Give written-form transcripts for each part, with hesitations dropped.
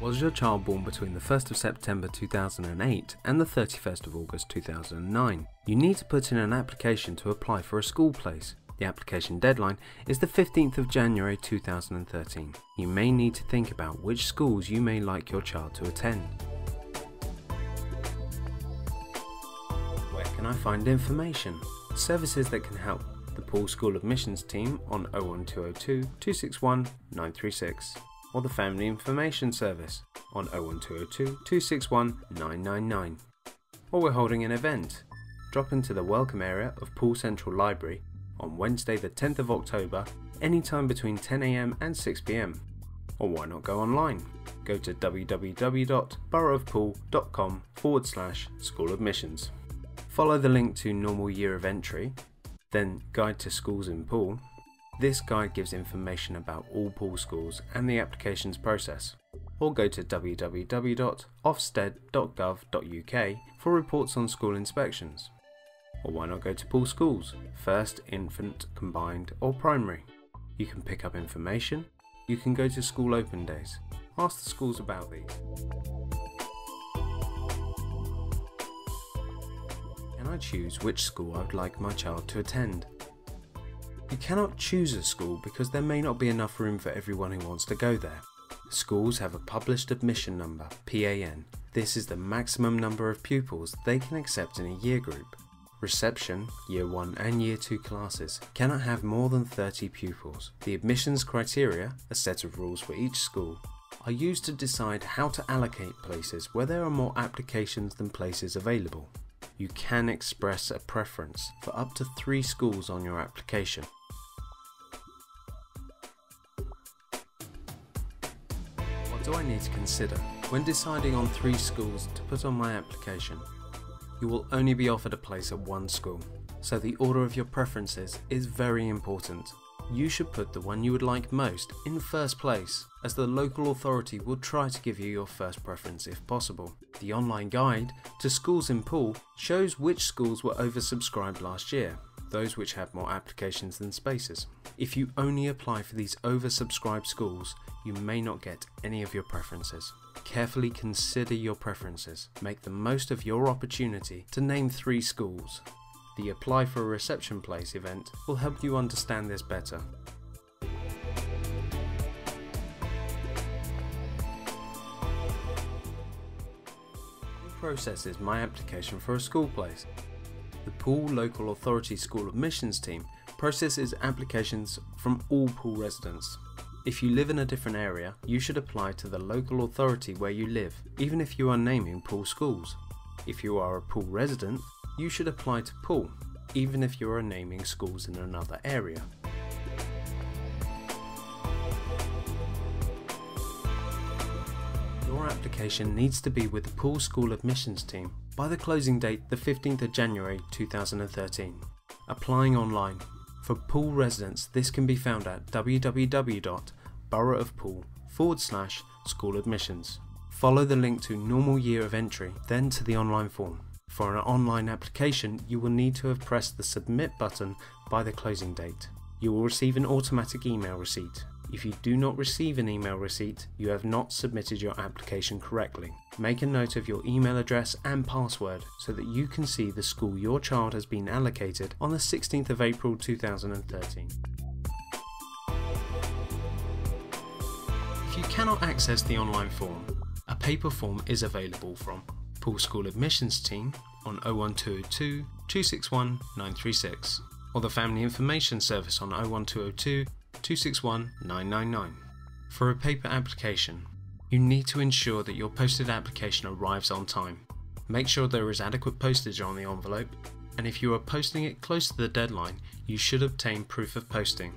Was your child born between the 1st of September 2008 and the 31st of August 2009? You need to put in an application to apply for a school place. The application deadline is the 15th of January 2013. You may need to think about which schools you may like your child to attend. Where can I find information? Services that can help. The Poole School Admissions team on 01202 261 936, or the Family Information Service on 01202 261 999. Or we're holding an event. Drop into the welcome area of Poole Central Library on Wednesday the 10th of October, anytime between 10 AM and 6 PM. Or why not go online? Go to www.boroughofpoole.com/school admissions. Follow the link to normal year of entry, then Guide to Schools in Poole. This guide gives information about all Poole schools and the applications process. Or go to www.ofsted.gov.uk for reports on school inspections. Or why not go to Poole Schools, first, infant, combined or primary. You can pick up information, you can go to school open days. Ask the schools about these. Can I choose which school I would like my child to attend? You cannot choose a school because there may not be enough room for everyone who wants to go there. Schools have a published admission number, PAN. This is the maximum number of pupils they can accept in a year group. Reception, Year 1 and Year 2 classes, cannot have more than 30 pupils. The admissions criteria, a set of rules for each school, are used to decide how to allocate places where there are more applications than places available. You can express a preference for up to 3 schools on your application. What do I need to consider when deciding on 3 schools to put on my application? You will only be offered a place at one school, so the order of your preferences is very important. You should put the one you would like most in first place, as the local authority will try to give you your first preference if possible. The online guide to schools in Poole shows which schools were oversubscribed last year, those which have more applications than spaces. If you only apply for these oversubscribed schools, you may not get any of your preferences. Carefully consider your preferences. Make the most of your opportunity to name 3 schools. The Apply for a Reception Place event will help you understand this better. Who processes my application for a school place? The Poole Local Authority School Admissions team processes applications from all Poole residents. If you live in a different area, you should apply to the local authority where you live, even if you are naming Poole schools. If you are a Poole resident, you should apply to Poole, even if you are naming schools in another area. Your application needs to be with the Poole School Admissions team by the closing date the 15th of January 2013. Applying online. For Poole residents, this can be found at www.boroughofpoole.com/school admissions. Follow the link to normal year of entry, then to the online form. For an online application, you will need to have pressed the submit button by the closing date. You will receive an automatic email receipt. If you do not receive an email receipt, you have not submitted your application correctly. Make a note of your email address and password so that you can see the school your child has been allocated on the 16th of April 2013. If you cannot access the online form, a paper form is available from Poole School Admissions team on 01202 261 936, or the Family Information Service on 01202 261 999. For a paper application, you need to ensure that your posted application arrives on time. Make sure there is adequate postage on the envelope, and if you are posting it close to the deadline, you should obtain proof of posting.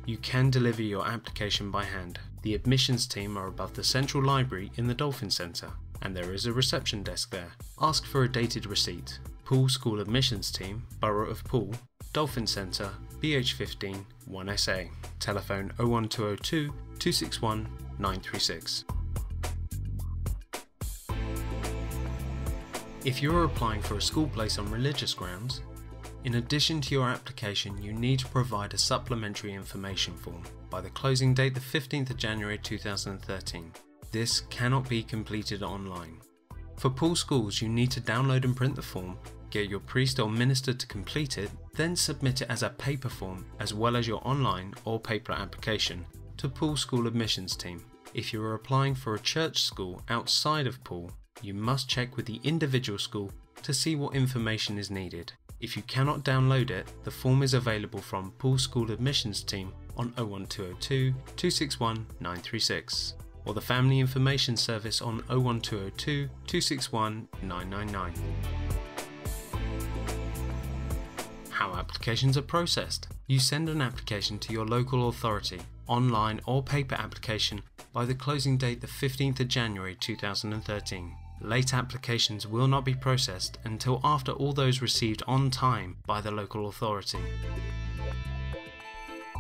You can deliver your application by hand. The admissions team are above the central library in the Dolphin Centre, and there is a reception desk there. Ask for a dated receipt. Poole School Admissions team, Borough of Poole, Dolphin Centre, BH15 1SA. Telephone 01202 261 936. If you are applying for a school place on religious grounds, in addition to your application, you need to provide a supplementary information form by the closing date the 15th of January 2013. This cannot be completed online. For Poole schools, you need to download and print the form, get your priest or minister to complete it, then submit it as a paper form as well as your online or paper application to Poole School Admissions Team. If you are applying for a church school outside of Poole, you must check with the individual school to see what information is needed. If you cannot download it, the form is available from Poole School Admissions Team on 01202 261 936 or the Family Information Service on 01202 261 999. How applications are processed. You send an application to your local authority, online or paper application, by the closing date the 15th of January 2013. Late applications will not be processed until after all those received on time by the local authority.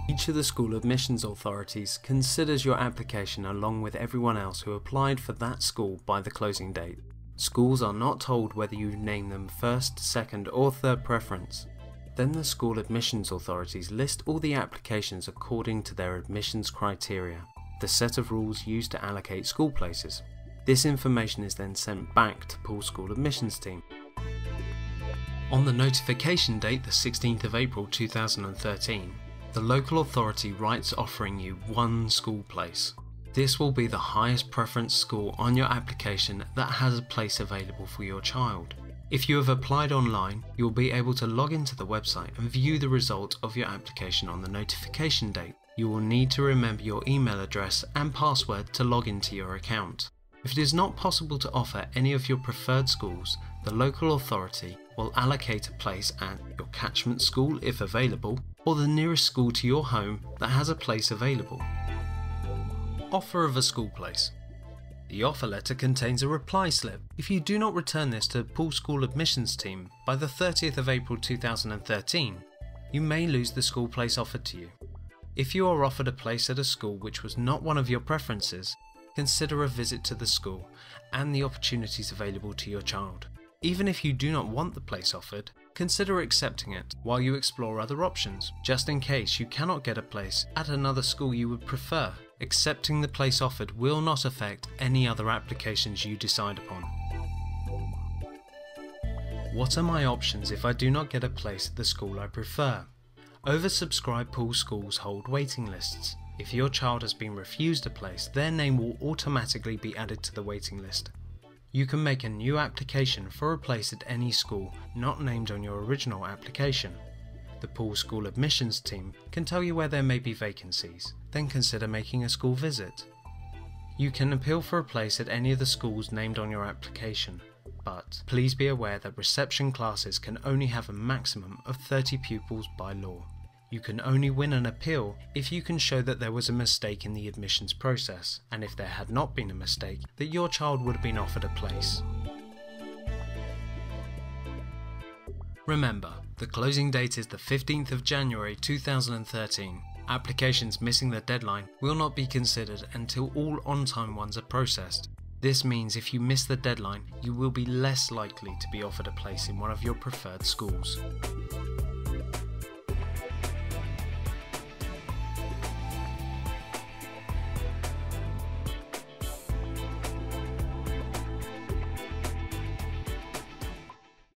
Each of the school admissions authorities considers your application along with everyone else who applied for that school by the closing date. Schools are not told whether you name them first, second or third preference. Then the school admissions authorities list all the applications according to their admissions criteria, the set of rules used to allocate school places. This information is then sent back to Poole School Admissions Team. On the notification date, the 16th of April 2013, the local authority writes offering you one school place. This will be the highest preference school on your application that has a place available for your child. If you have applied online, you will be able to log into the website and view the result of your application on the notification date. You will need to remember your email address and password to log into your account. If it is not possible to offer any of your preferred schools, the local authority will allocate a place at your catchment school if available, or the nearest school to your home that has a place available. Offer of a school place. The offer letter contains a reply slip. If you do not return this to Poole School Admissions Team by the 30th of April 2013, you may lose the school place offered to you. If you are offered a place at a school which was not one of your preferences, consider a visit to the school and the opportunities available to your child. Even if you do not want the place offered, consider accepting it while you explore other options, just in case you cannot get a place at another school you would prefer. Accepting the place offered will not affect any other applications you decide upon. What are my options if I do not get a place at the school I prefer? Oversubscribed Poole schools hold waiting lists. If your child has been refused a place, their name will automatically be added to the waiting list. You can make a new application for a place at any school not named on your original application. The Poole School Admissions Team can tell you where there may be vacancies, then consider making a school visit. You can appeal for a place at any of the schools named on your application, but please be aware that reception classes can only have a maximum of 30 pupils by law. You can only win an appeal if you can show that there was a mistake in the admissions process, and if there had not been a mistake, that your child would have been offered a place. Remember, the closing date is the 15th of January 2013. Applications missing the deadline will not be considered until all on-time ones are processed. This means if you miss the deadline, you will be less likely to be offered a place in one of your preferred schools.